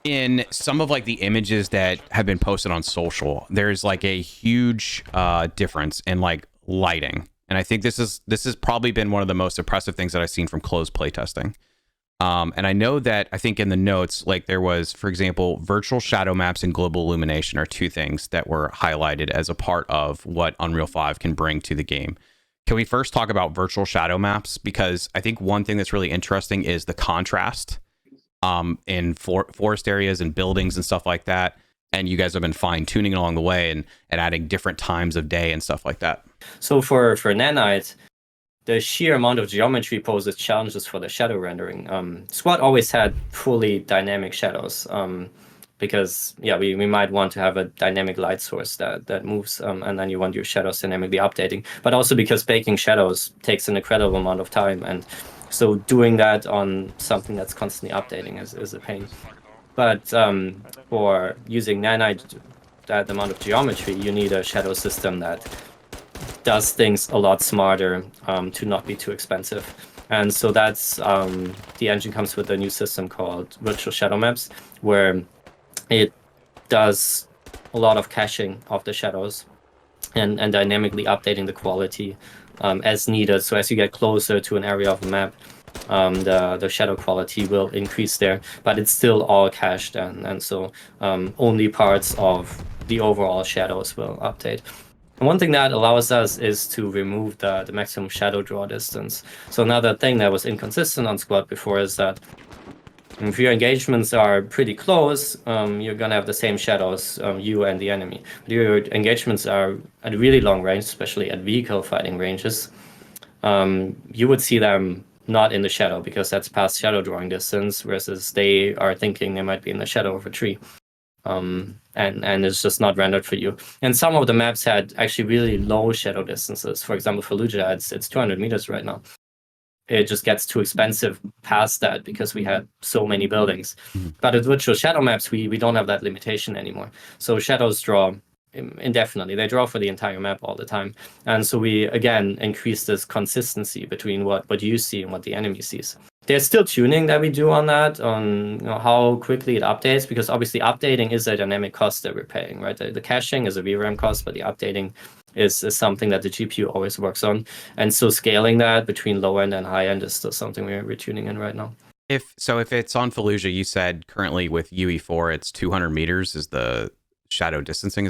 in some of like the images that have been posted on social, there's like a huge difference in like lighting, and I think this has probably been one of the most impressive things that I've seen from closed playtesting. And I know that I think in the notes, like there was, for example, virtual shadow maps and global illumination are two things that were highlighted as a part of what Unreal 5 can bring to the game. Can we first talk about virtual shadow maps? Because I think one thing that's really interesting is the contrast in forest areas and buildings and stuff like that. And you guys have been fine tuning along the way and adding different times of day and stuff like that. So for Nanite, the sheer amount of geometry poses challenges for the shadow rendering. Squad always had fully dynamic shadows because we might want to have a dynamic light source that moves, and then you want your shadows dynamically updating. But also because baking shadows takes an incredible amount of time, and so doing that on something that's constantly updating is a pain. But for using Nanite, that amount of geometry, you need a shadow system that does things a lot smarter to not be too expensive. And so that's the engine comes with a new system called Virtual Shadow Maps, where it does a lot of caching of the shadows and dynamically updating the quality as needed. So as you get closer to an area of the map, the shadow quality will increase there, but it's still all cached, and so only parts of the overall shadows will update. And one thing that allows us is to remove the maximum shadow draw distance. So another thing that was inconsistent on Squad before is that if your engagements are pretty close, you're going to have the same shadows, you and the enemy. But your engagements are at a really long range, especially at vehicle fighting ranges, you would see them not in the shadow because that's past shadow drawing distance, versus they are thinking they might be in the shadow of a tree. And it's just not rendered for you. And some of the maps had actually really low shadow distances. For example, Fallujah, it's 200 meters right now. It just gets too expensive past that because we had so many buildings. But with virtual shadow maps, we don't have that limitation anymore. So shadows draw indefinitely. They draw for the entire map all the time. And so we, again, increase this consistency between what you see and what the enemy sees. There's still tuning that we do on that, on how quickly it updates, because obviously updating is a dynamic cost that we're paying, right? The caching is a VRAM cost, but the updating is something that the GPU always works on. And so scaling that between low end and high end is still something we're tuning in right now. If it's on Fallujah, you said currently with UE4, it's 200 meters is the shadow distancing.